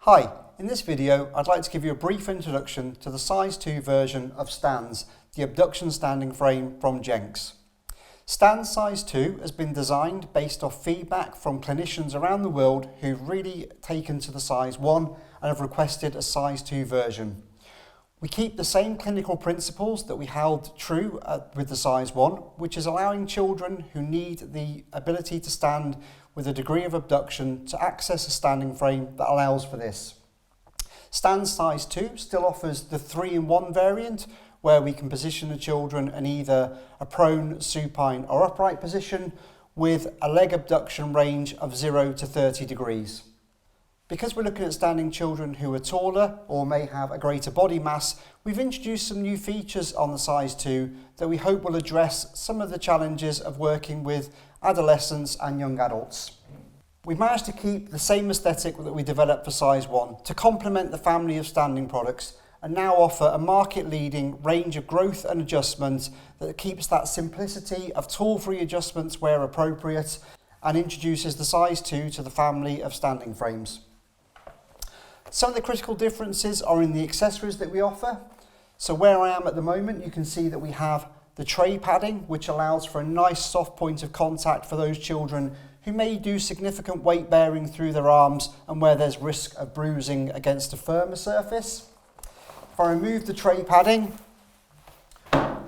Hi, in this video I'd like to give you a brief introduction to the size 2 version of Standz, the Abduction standing frame from Jenx. Standz size 2 has been designed based off feedback from clinicians around the world who've really taken to the size 1 and have requested a size 2 version. We keep the same clinical principles that we held true with the size 1, which is allowing children who need the ability to stand with a degree of abduction to access a standing frame that allows for this. Standz size 2 still offers the 3-in-1 variant, where we can position the children in either a prone, supine or upright position with a leg abduction range of 0 to 30 degrees. Because we're looking at standing children who are taller or may have a greater body mass, we've introduced some new features on the size 2 that we hope will address some of the challenges of working with adolescents and young adults. We've managed to keep the same aesthetic that we developed for size 1 to complement the family of standing products and now offer a market-leading range of growth and adjustment that keeps that simplicity of tool-free adjustments where appropriate and introduces the size 2 to the family of standing frames. Some of the critical differences are in the accessories that we offer. So where I am at the moment, you can see that we have the tray padding, which allows for a nice soft point of contact for those children who may do significant weight bearing through their arms and where there's risk of bruising against a firmer surface. If I remove the tray padding,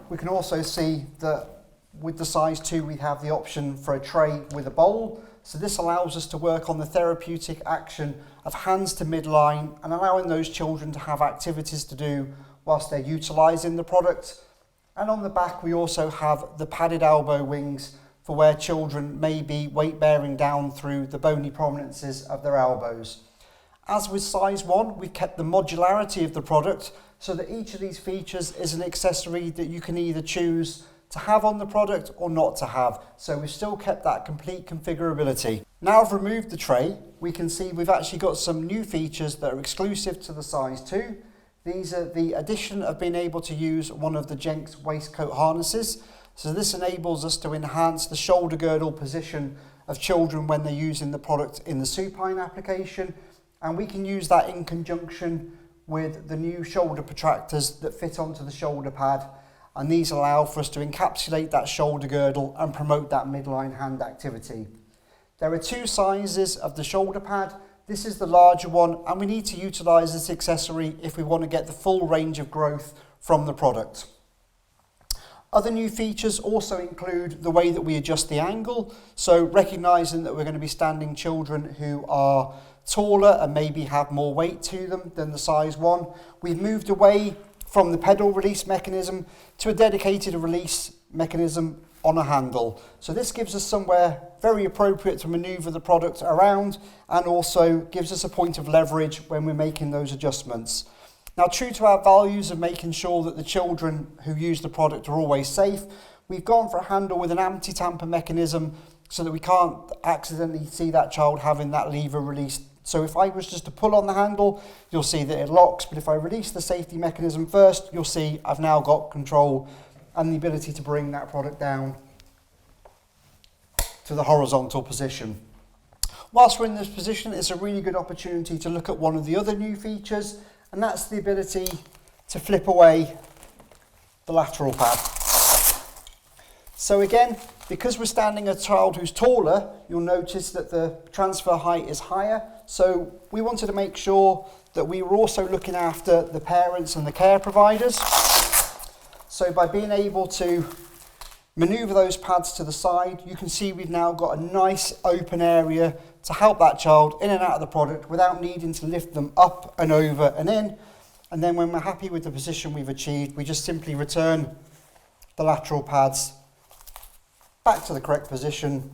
we can also see that with the size 2 we have the option for a tray with a bowl. So this allows us to work on the therapeutic action of hands to midline and allowing those children to have activities to do whilst they're utilising the product. And on the back we also have the padded elbow wings for where children may be weight bearing down through the bony prominences of their elbows. As with size 1, we've kept the modularity of the product so that each of these features is an accessory that you can either choose to have on the product or not to have. So we've still kept that complete configurability. Now I've removed the tray, we can see we've actually got some new features that are exclusive to the size 2. These are the addition of being able to use one of the Jenx waistcoat harnesses. So this enables us to enhance the shoulder girdle position of children when they're using the product in the supine application. And we can use that in conjunction with the new shoulder protractors that fit onto the shoulder pad. And these allow for us to encapsulate that shoulder girdle and promote that midline hand activity. There are 2 sizes of the shoulder pad. This is the larger one and we need to utilise this accessory if we want to get the full range of growth from the product. Other new features also include the way that we adjust the angle. So recognising that we're going to be standing children who are taller and maybe have more weight to them than the size 1, we've moved away from the pedal release mechanism to a dedicated release mechanism on a handle. So this gives us somewhere very appropriate to manoeuvre the product around and also gives us a point of leverage when we're making those adjustments. Now, true to our values of making sure that the children who use the product are always safe, we've gone for a handle with an anti-tamper mechanism so that we can't accidentally see that child having that lever released. So if I was just to pull on the handle, you'll see that it locks, but if I release the safety mechanism first, you'll see I've now got control and the ability to bring that product down to the horizontal position. Whilst we're in this position, it's a really good opportunity to look at one of the other new features, and that's the ability to flip away the lateral pad. So again, because we're standing a child who's taller, you'll notice that the transfer height is higher. So we wanted to make sure that we were also looking after the parents and the care providers. So by being able to manoeuvre those pads to the side, you can see we've now got a nice open area to help that child in and out of the product without needing to lift them up and over and in. And then when we're happy with the position we've achieved, we just simply return the lateral pads back to the correct position,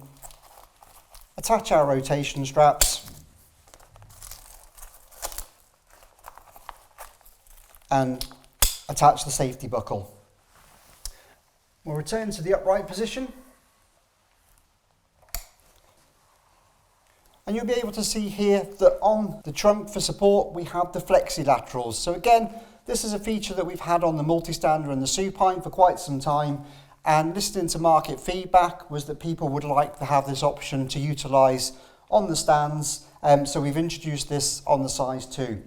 attach our rotation straps, and attach the safety buckle. We'll return to the upright position. And And you'll be able to see here that on the trunk for support we have the flexilaterals. So again, this is a feature that we've had on the multi-stander and the supine for quite some time, and listening to market feedback was that people would like to have this option to utilise on the Standz, so we've introduced this on the size 2.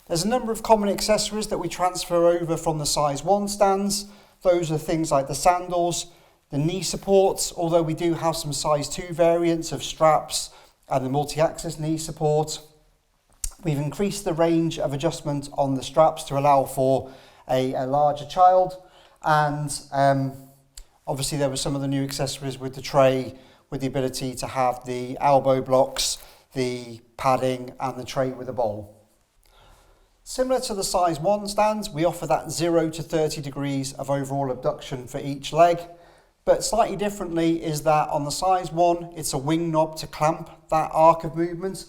There's a number of common accessories that we transfer over from the size 1 Standz. Those are things like the sandals, the knee supports, although we do have some size 2 variants of straps and the multi-axis knee support. We've increased the range of adjustment on the straps to allow for a larger child, and obviously there were some of the new accessories with the tray, with the ability to have the elbow blocks, the padding and the tray with a bowl. Similar to the size 1 Standz, we offer that 0 to 30 degrees of overall abduction for each leg, but slightly differently is that on the size 1 it's a wing knob to clamp that arc of movement.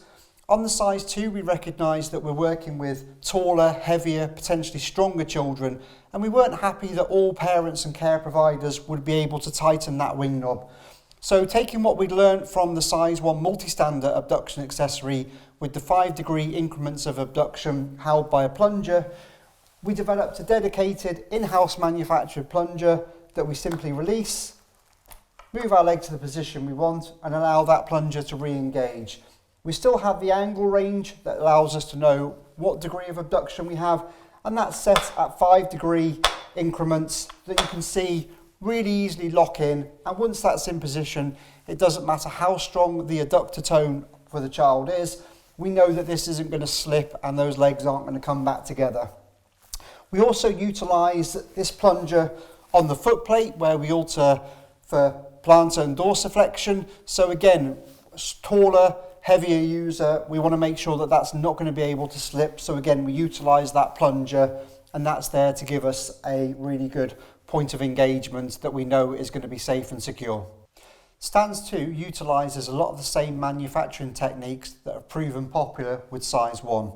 On the size 2 we recognise that we're working with taller, heavier, potentially stronger children, and we weren't happy that all parents and care providers would be able to tighten that wing knob. So taking what we'd learned from the size 1 multi-stander abduction accessory with the 5-degree increments of abduction held by a plunger, we developed a dedicated in-house manufactured plunger that we simply release, move our leg to the position we want and allow that plunger to re-engage. We still have the angle range that allows us to know what degree of abduction we have, and that's set at 5-degree increments that you can see really easily lock in, and once that's in position, it doesn't matter how strong the adductor tone for the child is, we know that this isn't going to slip and those legs aren't going to come back together. We also utilise this plunger on the foot plate where we alter for plantar and dorsiflexion. So again, taller, heavier user, we want to make sure that that's not going to be able to slip. So again, we utilise that plunger, and that's there to give us a really good point of engagement that we know is going to be safe and secure. Standz 2 utilises a lot of the same manufacturing techniques that have proven popular with size 1.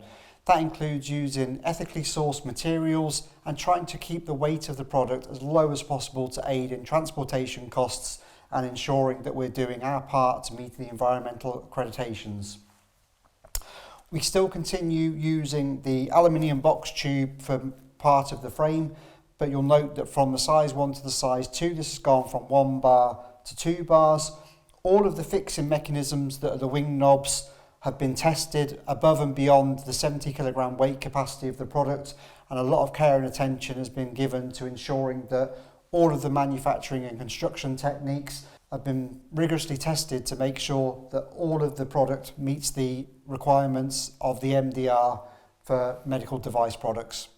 That includes using ethically sourced materials and trying to keep the weight of the product as low as possible to aid in transportation costs and ensuring that we're doing our part to meet the environmental accreditations. We still continue using the aluminium box tube for part of the frame, but you'll note that from the size 1 to the size 2, this has gone from 1 bar to 2 bars. All of the fixing mechanisms that are the wing knobs have been tested above and beyond the 70 kilogram weight capacity of the product, and a lot of care and attention has been given to ensuring that all of the manufacturing and construction techniques have been rigorously tested to make sure that all of the product meets the requirements of the MDR for medical device products.